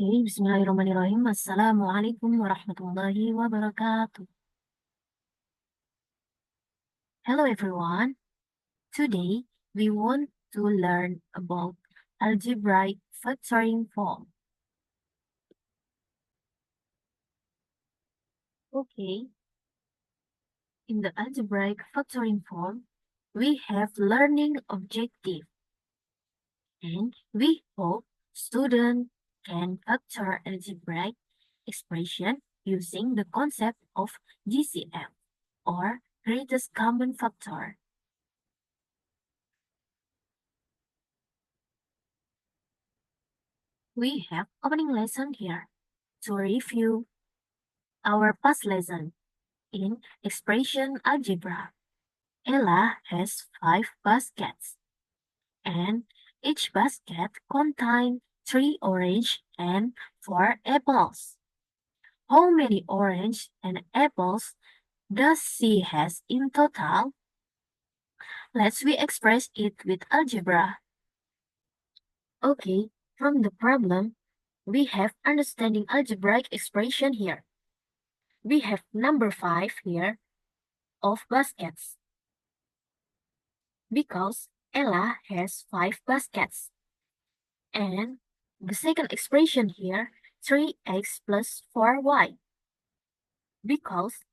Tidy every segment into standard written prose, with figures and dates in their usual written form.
Okay, Bismillahirrahmanirrahim. Assalamualaikum warahmatullahi wabarakatuh. Hello everyone. Today we want to learn about algebraic factoring form. Okay, in the algebraic factoring form, we have learning objective, and we hope students can factor algebraic expression using the concept of GCF, or greatest common factor. We have opening lesson here to review our past lesson in expression algebra. Ella has 5 baskets, and each basket contains 3 orange and 4 apples. How many orange and apples does she has in total? Let's we express it with algebra. Okay, from the problem, we have understanding algebraic expression here. We have number 5 here of baskets because Ella has 5 baskets. And the second expression here, 3x plus 4y, because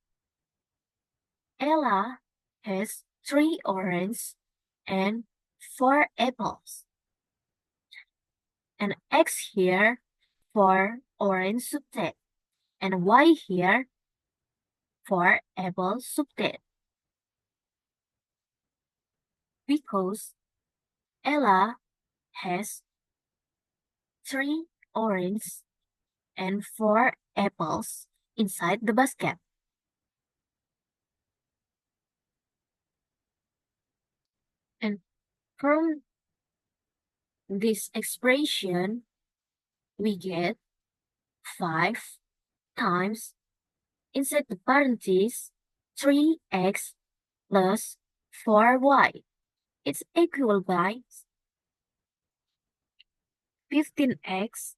Ella has 3 oranges and 4 apples. And x here for orange subset, and y here for apple subset. Because Ella has 3 oranges and 4 apples inside the basket. And from this expression, we get 5 times, inside the parentheses, 3x plus 4y. It's equal by 15x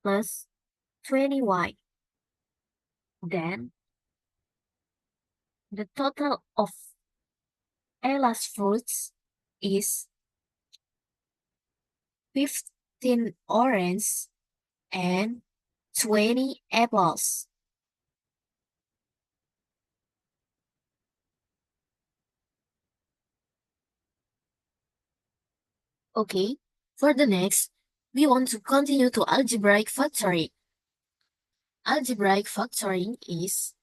plus 20y. Then, the total of Ella's fruits is 15 oranges and 20 apples. Okay, for the next, we want to continue to algebraic factoring. Algebraic factoring is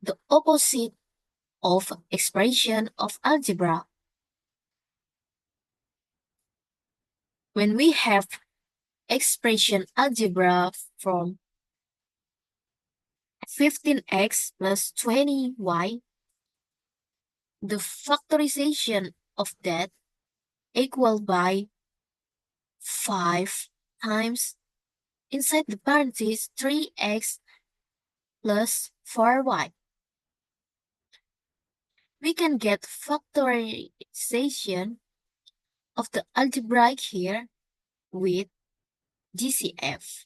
the opposite of expression of algebra. When we have expression algebra from 15x plus 20y, the factorization of that equal by 5 times, inside the parentheses, 3x plus 4y. We can get factorization of the algebraic here with GCF.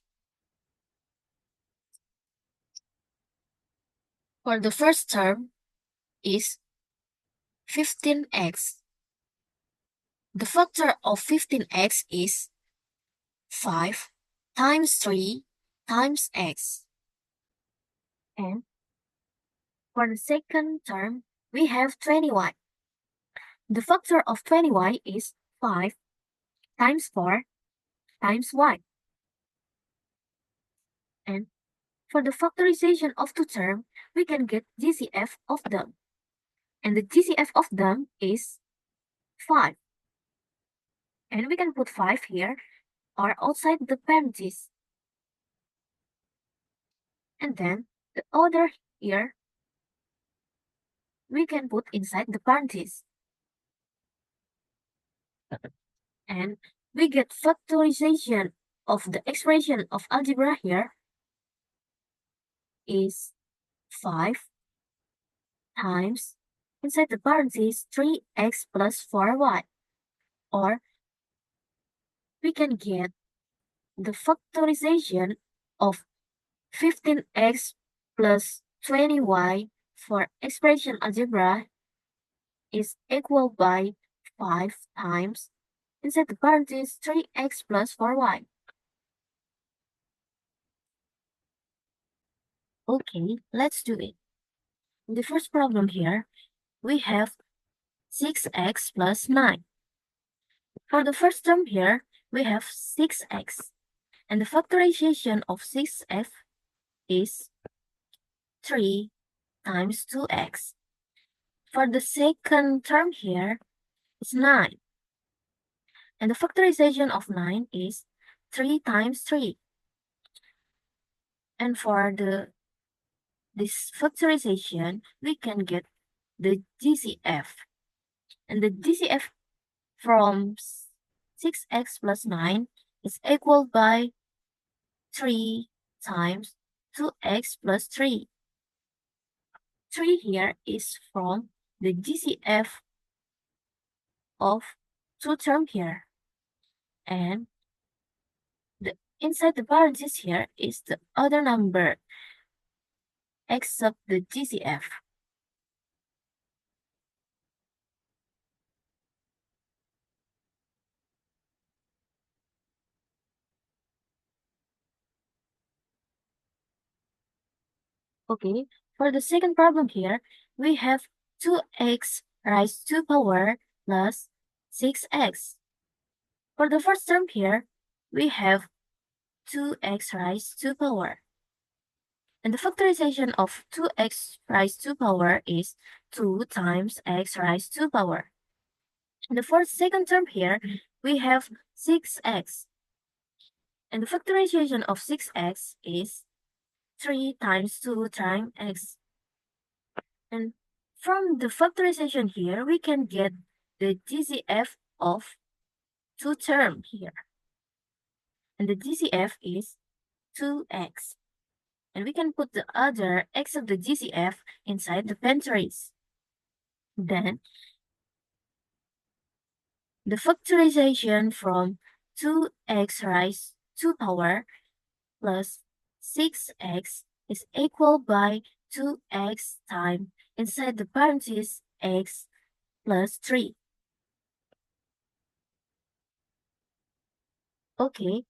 For the first term is 15x. The factor of 15x is 5 times 3 times x. And for the second term, we have 20y. The factor of 20y is 5 times 4 times y. And for the factorization of two terms, we can get GCF of them. And the GCF of them is 5. And we can put 5 here or outside the parentheses. And then the other here, we can put inside the parentheses. And we get factorization of the expression of algebra here is 5 times, inside the parentheses, 3x plus 4y. Or we can get the factorization of 15x plus 20y for expression algebra is equal by 5 times inside the parentheses 3x plus 4y. Okay, let's do it. In the first problem here, we have 6x plus 9. For the first term here, we have 6x, and the factorization of 6f is 3 times 2x. For the second term here, it's 9, and the factorization of 9 is 3 times 3. And for this factorization, we can get the DCF. And the DCF from 6x plus 9 is equal by 3 times 2x plus 3. 3 here is from the DCF of 2 term here. And inside the parentheses here is the other number except the DCF. Okay, for the second problem here, we have 2x raised to power plus 6x. For the first term here, we have 2x raised to power. And the factorization of 2x raised to power is 2 times x raised to power. And the fourth second term here, we have 6x. And the factorization of 6x is 3 times 2 times x. And from the factorization here, we can get the DCF of 2 term here. And the DCF is 2x. And we can put the other x of the DCF inside the parentheses. Then, the factorization from 2x raised to power plus 6x is equal by 2x times inside the parentheses x plus 3. Okay,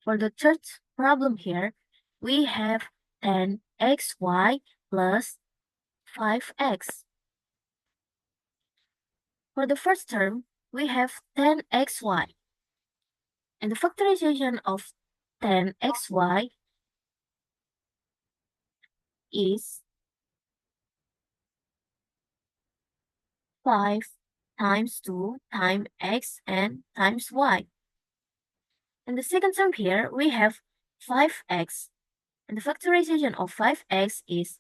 for the third problem here, we have 10xy plus 5x. For the first term, we have 10xy. And the factorization of 10xy is 5 times 2 times x and times y. In the second term here, we have 5x. And the factorization of 5x is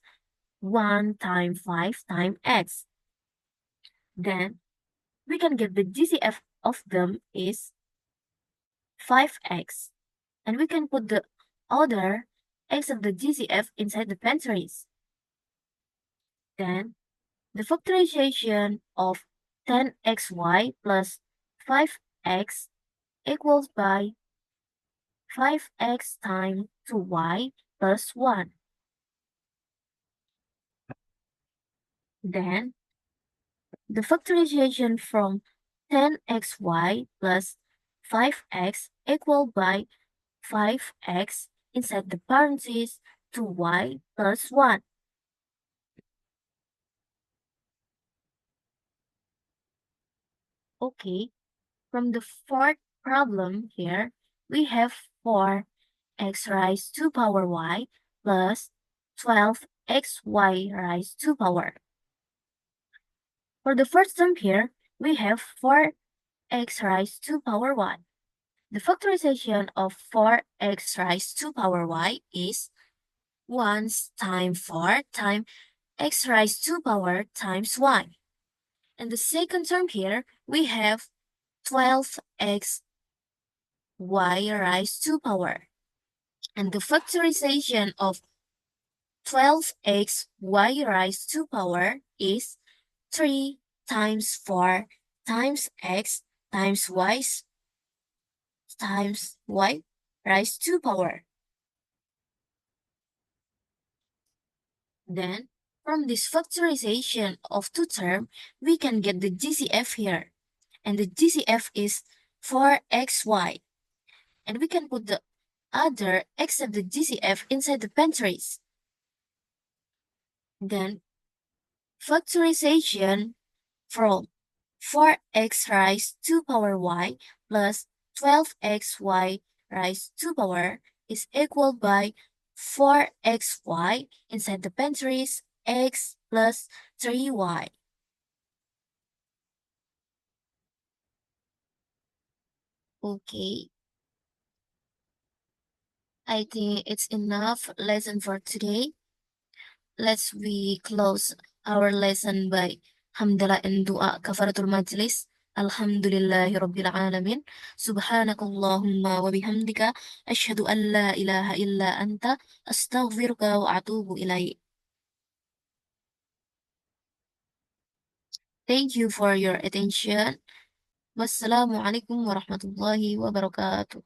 1 times 5 times x. Then, we can get the GCF of them is 5x. And we can put the other x of the GCF inside the parentheses. Then, the factorization of 10xy plus 5x equals by 5x times 2y plus 1. Then, the factorization from 10xy plus 5x equal by 5x inside the parentheses 2y plus 1. Okay, from the fourth problem here, we have 4x raised to power y plus 12xy raised to power. For the first term here, we have 4x raised to power y. The factorization of 4x raised to power y is 1 times 4 times x raised to power times y. And the second term here, we have 12x y raised to power. And the factorization of 12x y raised to power is 3 times 4 times x times y times y raised to power. Then, from this factorization of two terms, we can get the GCF here. And the GCF is 4xy. And we can put the other except the GCF inside the parentheses. Then, factorization from 4x raised to power y plus 12xy raised to power is equal by 4xy inside the parentheses x plus 3y. Okay, I think it's enough lesson for today. Let's we close our lesson by hamdalah and dua kafaratul majlis. Alhamdulillahi Rabbil Alamin. Subhanakallahumma wa bihamdika. Ashhadu an la ilaha illa anta. Astaghfiruka wa atubu ilaik. Thank you for your attention. Wassalamualaikum warahmatullahi wabarakatuh.